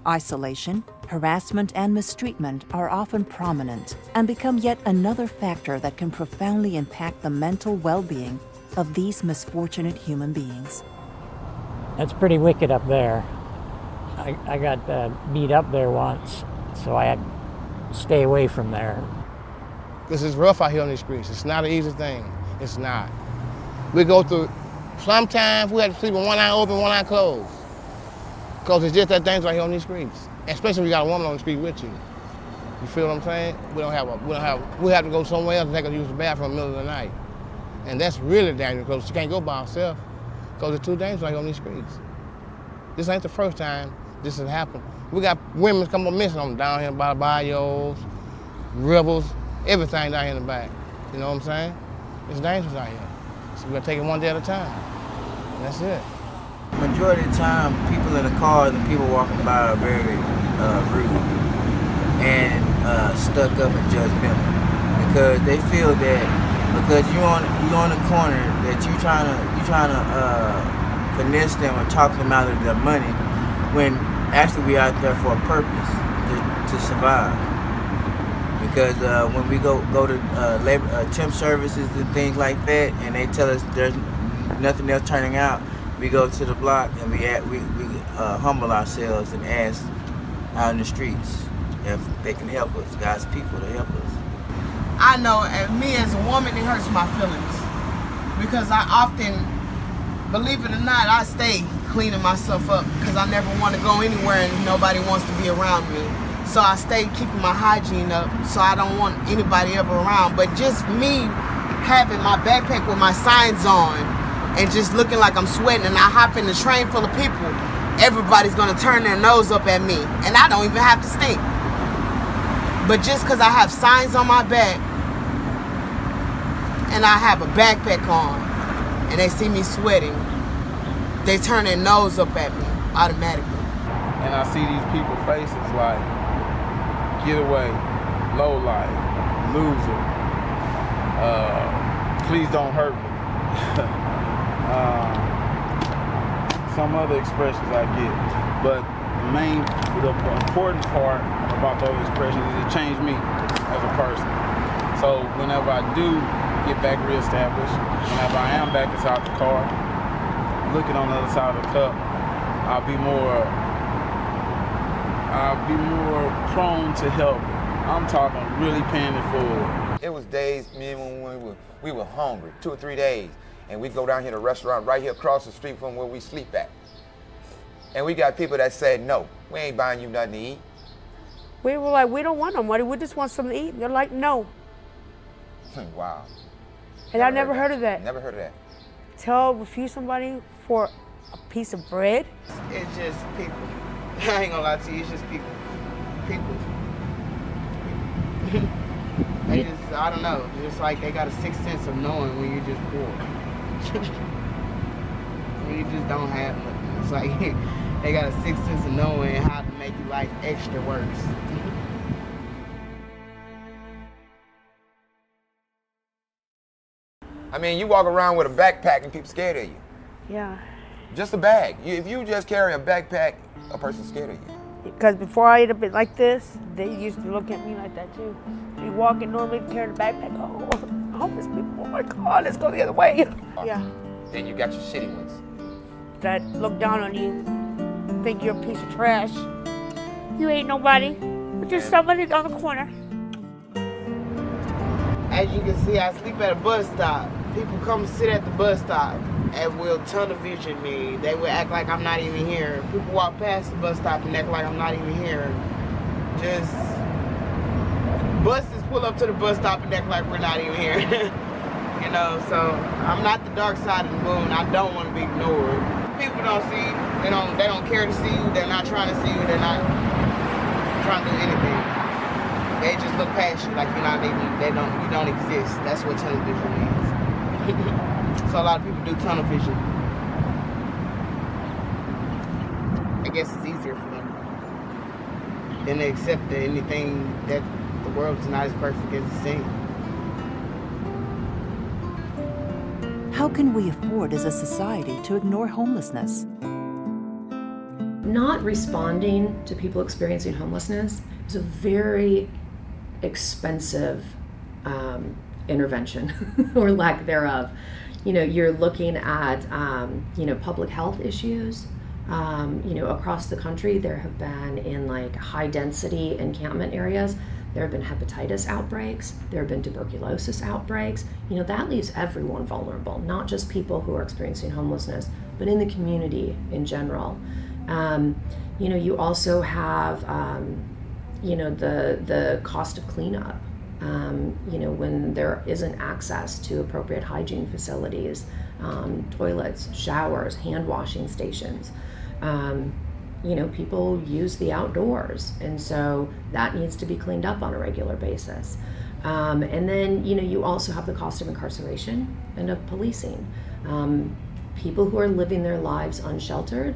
Isolation, harassment, and mistreatment are often prominent and become yet another factor that can profoundly impact the mental well-being of these misfortunate human beings. That's pretty wicked up there. I got beat up there once, so I had to stay away from there. Because it's rough out here on these streets. It's not an easy thing. It's not. We go through, sometimes we have to sleep with one eye open, one eye closed. Because it's just that dangerous out here on these streets. Especially if you got a woman on the street with you. You feel what I'm saying? We have to go somewhere else and take her to use the bathroom in the middle of the night. And that's really dangerous because she can't go by herself because it's too dangerous out here on these streets. This ain't the first time this has happened. We got women come up missing on down here by the bayous, rivers, everything down here in the back. You know what I'm saying? It's dangerous out here. So we gotta take it one day at a time. And that's it. Majority of the time, people in the cars and people walking by are very rude and stuck up and judgmental because they feel that because you on the corner that you trying to finesse them or talk them out of their money when actually we out there for a purpose to survive. Because when we go to labor temp services and things like that, and they tell us there's nothing else turning out, we go to the block and we humble ourselves and ask out in the streets if they can help us, God's people to help us. I know, me as a woman, it hurts my feelings because I often, believe it or not, I stay cleaning myself up because I never want to go anywhere and nobody wants to be around me. So I stay keeping my hygiene up so I don't want anybody ever around. But just me having my backpack with my signs on and just looking like I'm sweating and I hop in the train full of people, everybody's gonna turn their nose up at me and I don't even have to stink. But just because I have signs on my back and I have a backpack on and they see me sweating, they turn their nose up at me automatically. And I see these people's faces like, get away, low life, loser, please don't hurt me. Some other expressions I get. But the important part about those expressions is it changed me as a person. So whenever I do get back reestablished, whenever I am back inside the car, looking on the other side of the cup, I'll be more prone to help. I'm talking really paying it forward. It was days, me and when we were hungry, 2 or 3 days, and we'd go down here to a restaurant right here across the street from where we sleep at. And we got people that said, no, we ain't buying you nothing to eat. We were like, we don't want no money, we just want something to eat. And they're like, no. Wow. And I never heard of that. Never heard of that. Refuse somebody for a piece of bread? It's just people. I ain't gonna lie to you, it's just people. People. They just, I don't know, it's just like they got a sixth sense of knowing when you're just poor. When you just don't have nothing. It's like they got a sixth sense of knowing how to make your life extra worse. I mean, you walk around with a backpack and people scared of you. Yeah. Just a bag. If you just carry a backpack, a person's scared of you. Because before I ate a bit like this, they used to look at me like that too. You walking normally carrying a backpack, oh, homeless people, oh my God, let's go the other way. Yeah. Then you got your shitty ones. That look down on you, think you're a piece of trash. You ain't nobody, but just somebody on the corner. As you can see, I sleep at a bus stop. People come sit at the bus stop and will tunnel vision me. They will act like I'm not even here. People walk past the bus stop and act like I'm not even here. Just buses pull up to the bus stop and act like we're not even here. You know, so I'm not the dark side of the moon. I don't want to be ignored. People don't see you. They don't care to see you. They're not trying to see you. They're not trying to do anything. They just look past you like you don't exist. That's what tunnel vision means. So a lot of people do tunnel vision. I guess it's easier for them. Then they accept that anything that the world is not as perfect as it seems. How can we afford as a society to ignore homelessness? Not responding to people experiencing homelessness is a very expensive intervention or lack thereof. You know, you're looking at, public health issues. Across the country, there have been in like high density encampment areas, There have been hepatitis outbreaks. There have been tuberculosis outbreaks. That leaves everyone vulnerable, not just people who are experiencing homelessness, but in the community in general. You also have, the cost of cleanup. When there isn't access to appropriate hygiene facilities, toilets, showers, hand washing stations. People use the outdoors, and so that needs to be cleaned up on a regular basis. And then, you also have the cost of incarceration and of policing. People who are living their lives unsheltered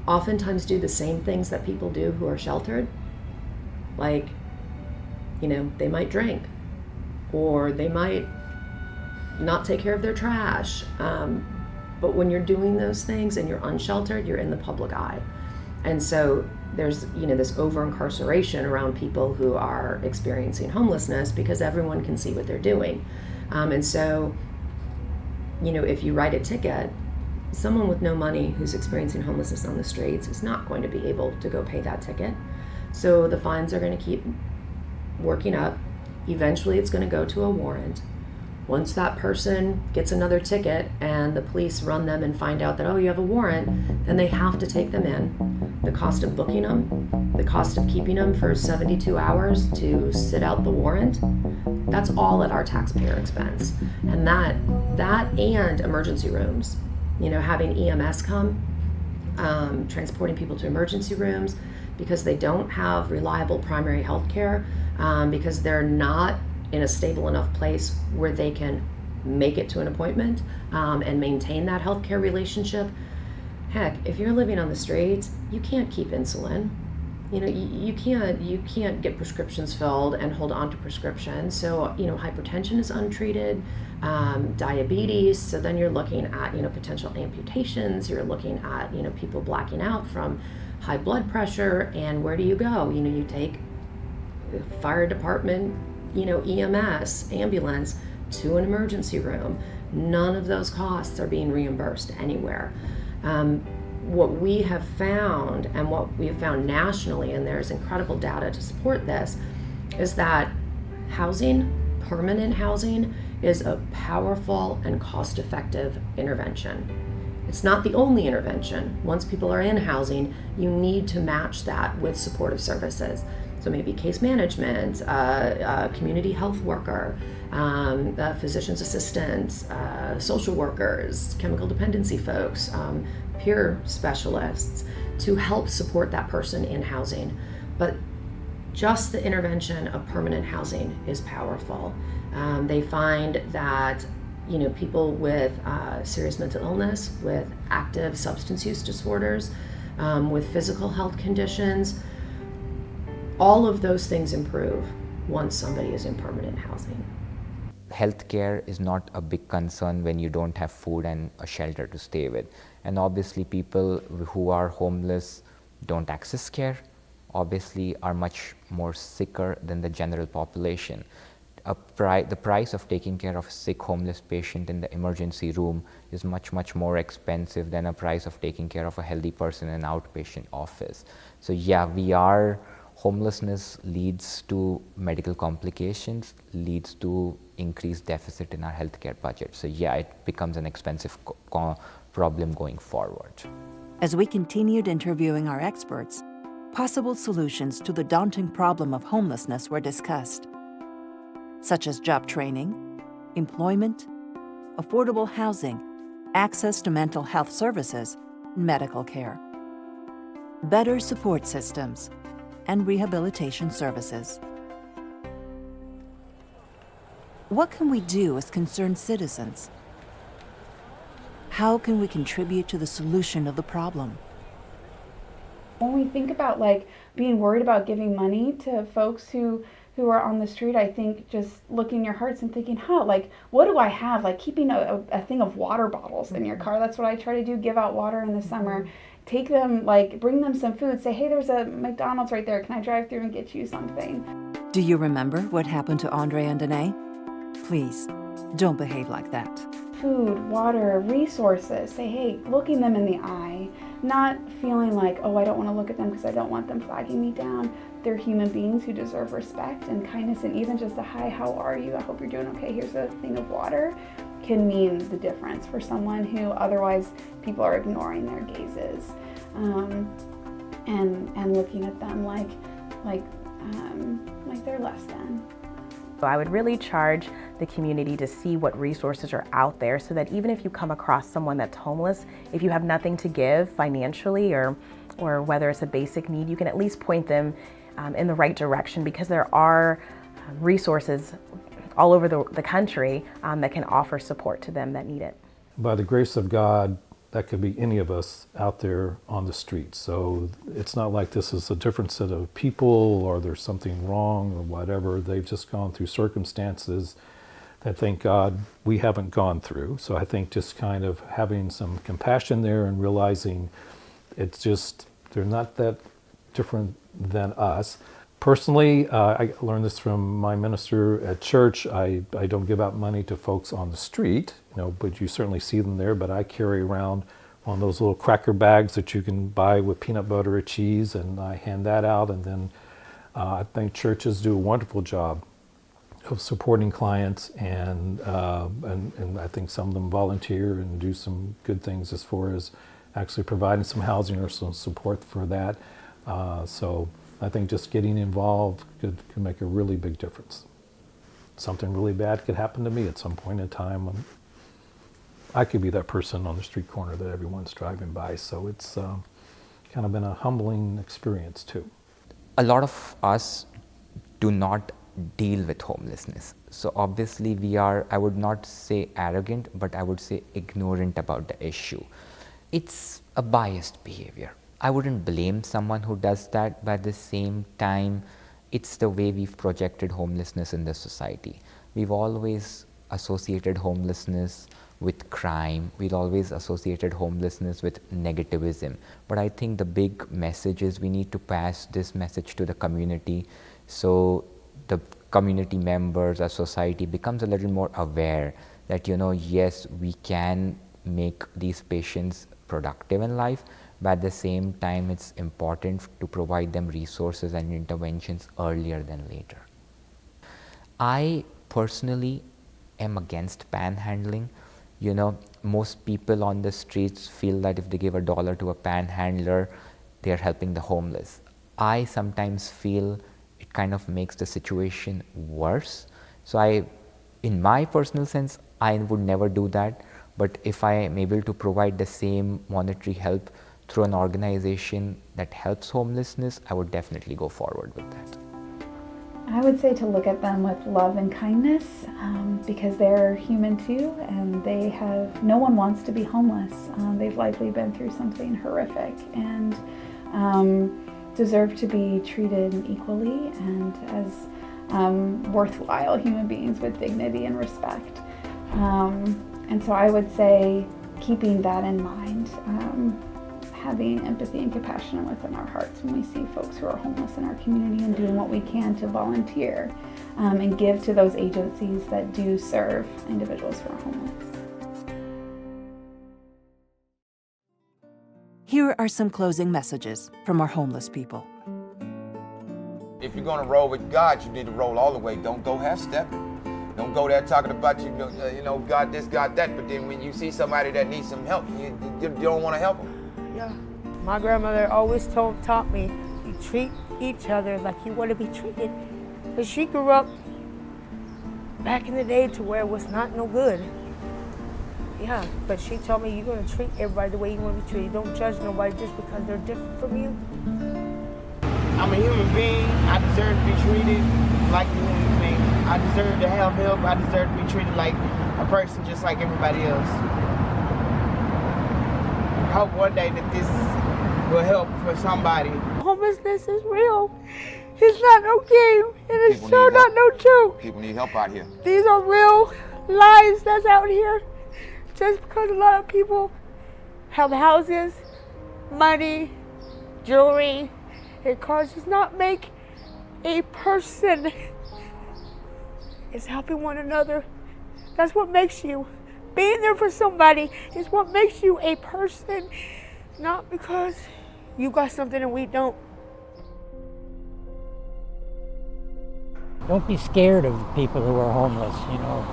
oftentimes do the same things that people do who are sheltered. Like, they might drink, or they might not take care of their trash. But when you're doing those things and you're unsheltered, you're in the public eye. And so there's, this over-incarceration around people who are experiencing homelessness because everyone can see what they're doing. And so, if you write a ticket, someone with no money who's experiencing homelessness on the streets is not going to be able to go pay that ticket. So the fines are going to keep working up. Eventually it's going to go to a warrant. Once that person gets another ticket and the police run them and find out that, oh, you have a warrant, then they have to take them in. The cost of booking them, the cost of keeping them for 72 hours to sit out the warrant, that's all at our taxpayer expense. And that and emergency rooms, having EMS come, transporting people to emergency rooms because they don't have reliable primary health care, because they're not in a stable enough place where they can make it to an appointment and maintain that healthcare relationship. Heck, if you're living on the streets, you can't keep insulin. You can't get prescriptions filled and hold on to prescriptions. So, hypertension is untreated, diabetes. So then you're looking at, potential amputations. You're looking at, people blacking out from high blood pressure. And where do you go? You take fire department, EMS, ambulance to an emergency room. None of those costs are being reimbursed anywhere. What we have found, and what we have found nationally, and there's incredible data to support this, is that housing, permanent housing, is a powerful and cost-effective intervention. It's not the only intervention. Once people are in housing, you need to match that with supportive services. So maybe case management, community health worker, physician's assistants, social workers, chemical dependency folks, peer specialists to help support that person in housing. But just the intervention of permanent housing is powerful. They find that people with serious mental illness, with active substance use disorders, with physical health conditions, all of those things improve once somebody is in permanent housing. Healthcare is not a big concern when you don't have food and a shelter to stay with. And obviously people who are homeless don't access care, obviously are much more sicker than the general population. The price of taking care of a sick homeless patient in the emergency room is much, much more expensive than a price of taking care of a healthy person in an outpatient office. So yeah, homelessness leads to medical complications, leads to increased deficit in our healthcare budget. So yeah, it becomes an expensive problem going forward. As we continued interviewing our experts, possible solutions to the daunting problem of homelessness were discussed, such as job training, employment, affordable housing, access to mental health services, medical care, better support systems, and rehabilitation services. What can we do as concerned citizens? How can we contribute to the solution of the problem? When we think about being worried about giving money to folks who are on the street, I think just looking in your hearts and thinking, what do I have? Keeping a thing of water bottles in your car. That's what I try to do, give out water in the summer. Take them, bring them some food. Say, hey, there's a McDonald's right there. Can I drive through and get you something? Do you remember what happened to Andre and Danae? Please, don't behave like that. Food, water, resources. Say, hey, looking them in the eye. Not feeling like, oh, I don't want to look at them because I don't want them flagging me down. they're human beings who deserve respect and kindness, and even just a hi, how are you? I hope you're doing okay. Here's a thing of water can mean the difference for someone who otherwise people are ignoring their gazes and looking at them like they're less than. So I would really charge the community to see what resources are out there so that even if you come across someone that's homeless, if you have nothing to give financially or whether it's a basic need, you can at least point them in the right direction, because there are resources all over the country that can offer support to them that need it. By the grace of God, that could be any of us out there on the street. So it's not like this is a different set of people or there's something wrong or whatever. They've just gone through circumstances that, thank God, we haven't gone through. So I think just kind of having some compassion there and realizing it's just, they're not that different than us. Personally, I learned this from my minister at church. I don't give out money to folks on the street, but you certainly see them there. But I carry around one of those little cracker bags that you can buy with peanut butter or cheese, and I hand that out. And then I think churches do a wonderful job of supporting clients, and I think some of them volunteer and do some good things as far as actually providing some housing or some support for that. So I think just getting involved could make a really big difference. Something really bad could happen to me at some point in time. I could be that person on the street corner that everyone's driving by. So it's kind of been a humbling experience too. A lot of us do not deal with homelessness. So obviously we are, I would not say arrogant, but I would say ignorant about the issue. It's a biased behavior. I wouldn't blame someone who does that, but at the same time, it's the way we've projected homelessness in the society. We've always associated homelessness with crime. We've always associated homelessness with negativism. But I think the big message is we need to pass this message to the community, so the community members, our society becomes a little more aware that, yes, we can make these patients productive in life, but at the same time, it's important to provide them resources and interventions earlier than later. I personally am against panhandling. Most people on the streets feel that if they give $1 to a panhandler, they're helping the homeless. I sometimes feel it kind of makes the situation worse. So in my personal sense, I would never do that. But if I am able to provide the same monetary help through an organization that helps homelessness, I would definitely go forward with that. I would say to look at them with love and kindness, because they're human too, and no one wants to be homeless. They've likely been through something horrific and deserve to be treated equally and as worthwhile human beings with dignity and respect. And so I would say keeping that in mind, having empathy and compassion within our hearts when we see folks who are homeless in our community, and doing what we can to volunteer and give to those agencies that do serve individuals who are homeless. Here are some closing messages from our homeless people. If you're going to roll with God, you need to roll all the way. Don't go half-stepping. Don't go there talking about God this, God that, but then when you see somebody that needs some help, you don't want to help them. Yeah, my grandmother always taught me, you treat each other like you want to be treated. But she grew up back in the day to where it was not no good. Yeah, but she told me you're going to treat everybody the way you want to be treated. Don't judge nobody just because they're different from you. I'm a human being. I deserve to be treated like a human being. I deserve to have help. I deserve to be treated like a person just like everybody else. I hope one day that this will help for somebody. Homelessness is real. It's not no game, and it's sure not no joke. People need help out here. These are real lives that's out here. Just because a lot of people have houses, money, jewelry, and cars does not make a person. It's helping one another. That's what makes you. Being there for somebody is what makes you a person, not because you got something and we don't. don't be scared of people who are homeless, you know.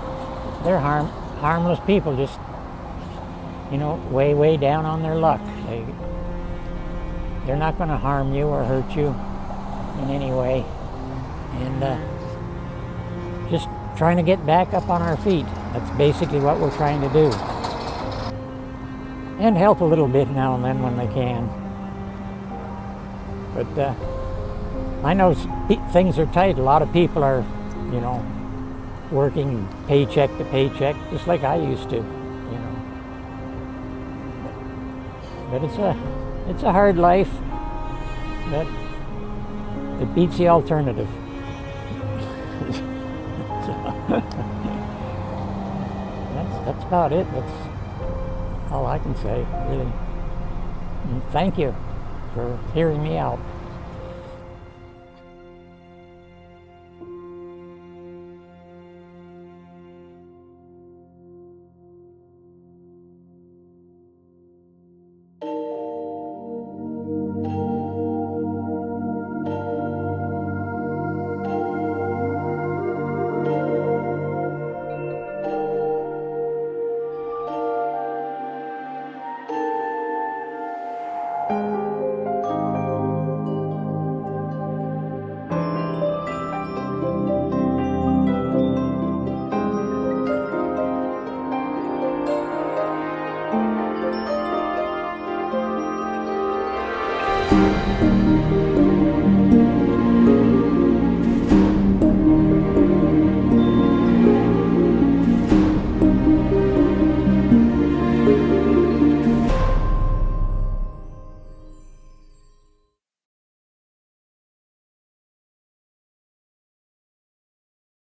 They're harmless people, just, you know, way down on their luck. They're not going to harm you or hurt you in any way. And just trying to get back up on our feet. That's basically what we're trying to do. And help a little bit now and then when they can. But I know things are tight. A lot of people are, you know, working paycheck to paycheck, just like I used to, you know. But it's a hard life, but it beats the alternative. That's about it. That's all I can say, really. And thank you for hearing me out.